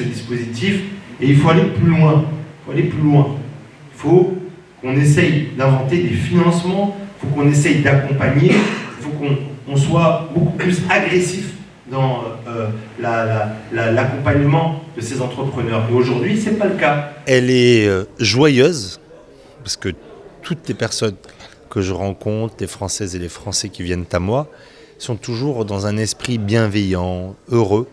dispositif et il faut aller plus loin. Il faut qu'on essaye d'inventer des financements, il faut qu'on essaye d'accompagner, il faut qu'on soit beaucoup plus agressif dans l'accompagnement de ces entrepreneurs. Et aujourd'hui, ce n'est pas le cas. Elle est joyeuse, parce que toutes les personnes que je rencontre, les Françaises et les Français qui viennent à moi, sont toujours dans un esprit bienveillant, heureux,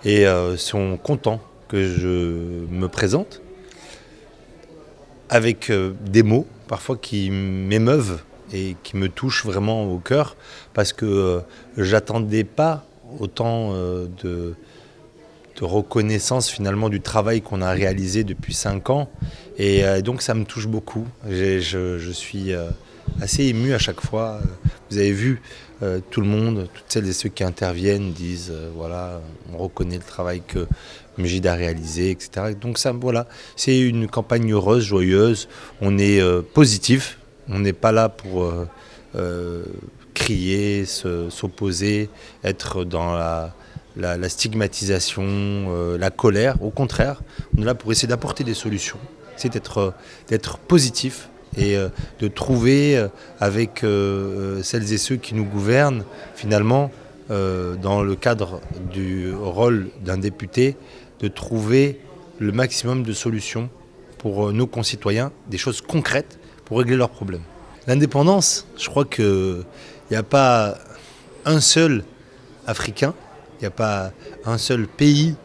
et sont contents que je me présente, avec des mots parfois qui m'émeuvent et qui me touchent vraiment au cœur, parce que j'attendais pas autant de reconnaissance finalement du travail qu'on a réalisé depuis 5 ans, et donc ça me touche beaucoup. Je suis assez ému à chaque fois. Vous avez vu, tout le monde, toutes celles et ceux qui interviennent disent voilà, on reconnaît le travail que Mejid a réalisé, etc. Donc ça, voilà, c'est une campagne heureuse, joyeuse. On est positif, on n'est pas là pour crier, s'opposer, être dans la stigmatisation, la colère. Au contraire, on est là pour essayer d'apporter des solutions. C'est d'être positif et de trouver avec celles et ceux qui nous gouvernent, finalement, dans le cadre du rôle d'un député, de trouver le maximum de solutions pour nos concitoyens, des choses concrètes pour régler leurs problèmes. L'indépendance, je crois qu'il n'y a pas un seul Africain, il n'y a pas un seul pays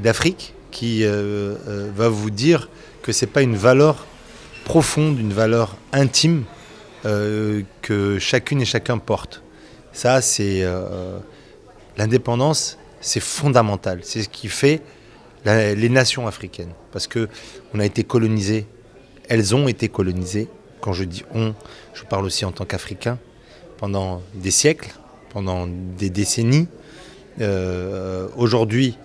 d'Afrique qui va vous dire que ce n'est pas une valeur profonde, une valeur intime que chacune et chacun porte. Ça, c'est l'indépendance, c'est fondamental. C'est ce qui fait les nations africaines. Parce qu'on a été colonisés, elles ont été colonisées. Quand je dis on, je parle aussi en tant qu'Africain, pendant des siècles, pendant des décennies. Aujourd'hui,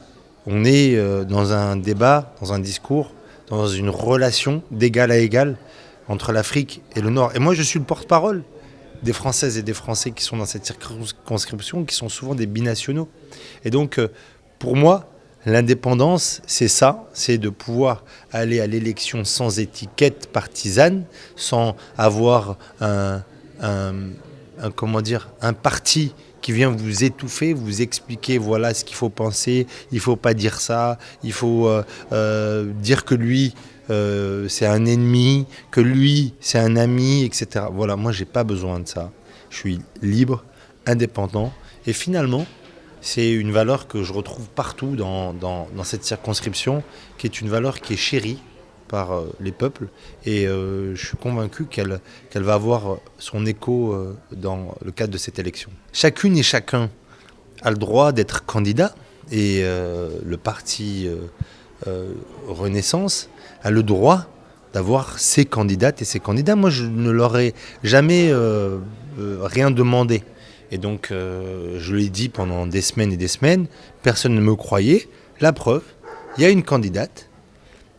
on est dans un débat, dans un discours, dans une relation d'égal à égal entre l'Afrique et le Nord. Et moi, je suis le porte-parole des Françaises et des Français qui sont dans cette circonscription, qui sont souvent des binationaux. Et donc, pour moi, l'indépendance, c'est ça, c'est de pouvoir aller à l'élection sans étiquette partisane, sans avoir un parti qui vient vous étouffer, vous expliquer voilà ce qu'il faut penser, il ne faut pas dire ça, il faut dire que lui c'est un ennemi, que lui c'est un ami, etc. Voilà, moi j'ai pas besoin de ça. Je suis libre, indépendant, et finalement c'est une valeur que je retrouve partout dans cette circonscription, qui est une valeur qui est chérie par les peuples, et je suis convaincu qu'elle va avoir son écho dans le cadre de cette élection. Chacune et chacun a le droit d'être candidat, et le parti Renaissance a le droit d'avoir ses candidates et ses candidats. Moi, je ne leur ai jamais rien demandé. Et donc, je l'ai dit pendant des semaines et des semaines, personne ne me croyait. La preuve, il y a une candidate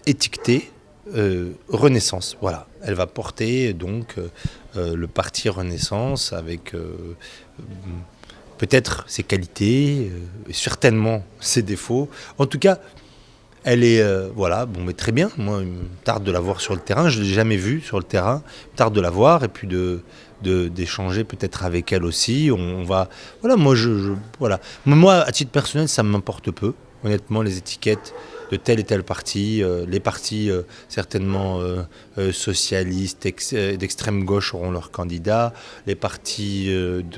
étiquetée Renaissance. Voilà, elle va porter donc le parti Renaissance avec peut-être ses qualités, certainement ses défauts. En tout cas, elle est, mais très bien. Moi, il me tarde de la voir sur le terrain. Je ne l'ai jamais vue sur le terrain. Il me tarde de la voir et puis d'échanger peut-être avec elle aussi. On va, voilà, moi, à titre personnel, ça m'importe peu. Honnêtement, les étiquettes de tel et tel parti, les partis certainement socialistes, d'extrême gauche auront leurs candidats, les partis de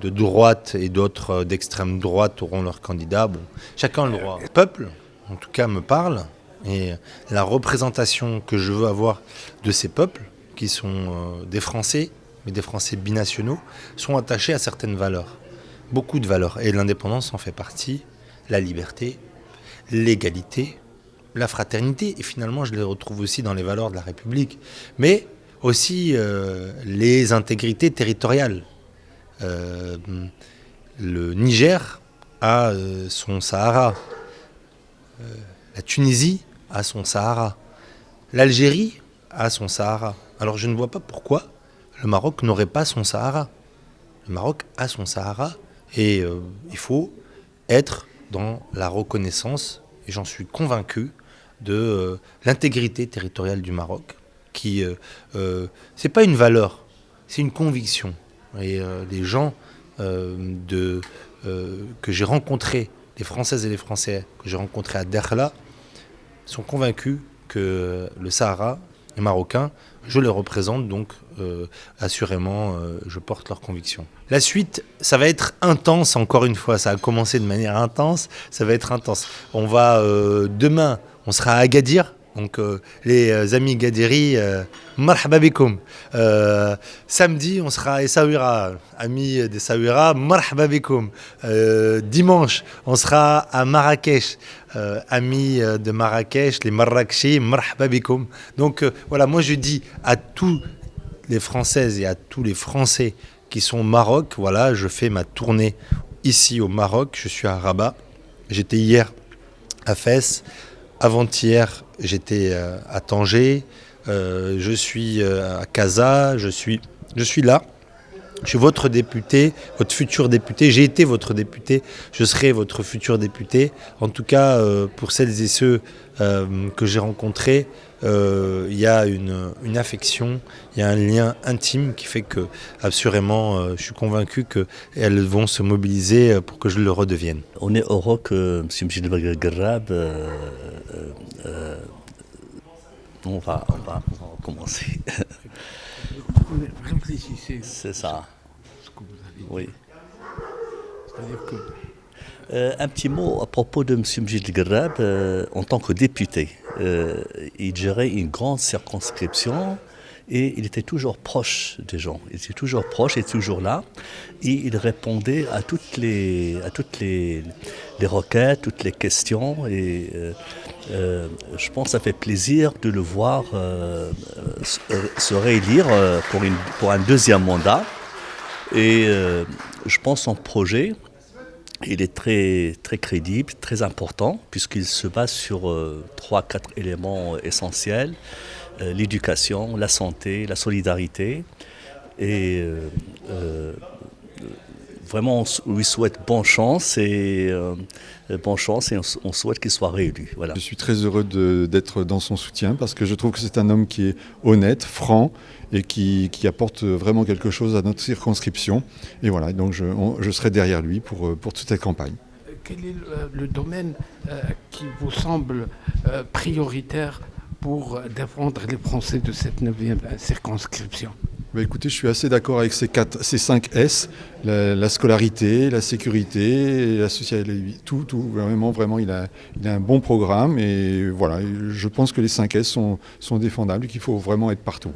droite et d'autres d'extrême droite auront leurs candidats. Bon, chacun a le droit. Le peuple, en tout cas, me parle, et la représentation que je veux avoir de ces peuples, qui sont des Français, mais des Français binationaux, sont attachés à certaines valeurs, beaucoup de valeurs, et l'indépendance en fait partie, la liberté, l'égalité, la fraternité, et finalement je les retrouve aussi dans les valeurs de la République, mais aussi les intégrités territoriales. Le Niger a son Sahara, la Tunisie a son Sahara, l'Algérie a son Sahara. Alors je ne vois pas pourquoi le Maroc n'aurait pas son Sahara. Le Maroc a son Sahara, et il faut être dans la reconnaissance et j'en suis convaincu, de l'intégrité territoriale du Maroc, qui, c'est pas une valeur, c'est une conviction. Et les gens que j'ai rencontrés, les Françaises et les Français que j'ai rencontrés à Dakhla, sont convaincus que le Sahara est marocain. Je les représente, donc assurément, je porte leurs convictions. La suite, ça va être intense, encore une fois. Ça a commencé de manière intense, ça va être intense. On va, demain, on sera à Agadir. Donc les amis Gadiri, marhaba bikoum. Samedi, on sera à Essaouira, amis d'Essaouira, marhaba bikoum. Dimanche, on sera à Marrakech, amis de Marrakech, les Marrakechis, marhaba bikoum. Donc voilà, moi je dis à tous les Françaises et à tous les Français qui sont au Maroc, voilà, je fais ma tournée ici au Maroc, je suis à Rabat. J'étais hier à Fès. Avant-hier, j'étais à Tanger, je suis à Casa, je suis là. Je suis votre député, votre futur député. J'ai été votre député, je serai votre futur député. En tout cas, pour celles et ceux que j'ai rencontrés, il y a une affection, il y a un lien intime qui fait que, assurément, je suis convaincu qu'elles vont se mobiliser pour que je le redevienne. On est heureux que M. Mjid Belgrab, on va commencer. Réfléchissez. C'est ça. Ce que vous avez dit. Oui. C'est-à-dire que Un petit mot à propos de M. Mjid Belgrab, en tant que député. Il gérait une grande circonscription et il était toujours proche des gens. Il était toujours proche et toujours là. Et il répondait à toutes les requêtes, toutes les questions. Et je pense que ça fait plaisir de le voir se réélire pour un deuxième mandat. Et je pense son projet, il est très, très crédible, très important, puisqu'il se base sur 3-4 éléments essentiels. L'éducation, la santé, la solidarité. Et vraiment, on lui souhaite bonne chance et on souhaite qu'il soit réélu. Voilà. Je suis très heureux d'être dans son soutien parce que je trouve que c'est un homme qui est honnête, franc et qui apporte vraiment quelque chose à notre circonscription. Et voilà, donc je serai derrière lui pour toute cette campagne. quel est le domaine qui vous semble prioritaire pour défendre les Français de cette 9e circonscription? Écoutez, je suis assez d'accord avec ces 5 S, la scolarité, la sécurité, la socialité, tout, vraiment, il a un bon programme et voilà, je pense que les 5 S sont défendables et qu'il faut vraiment être partout.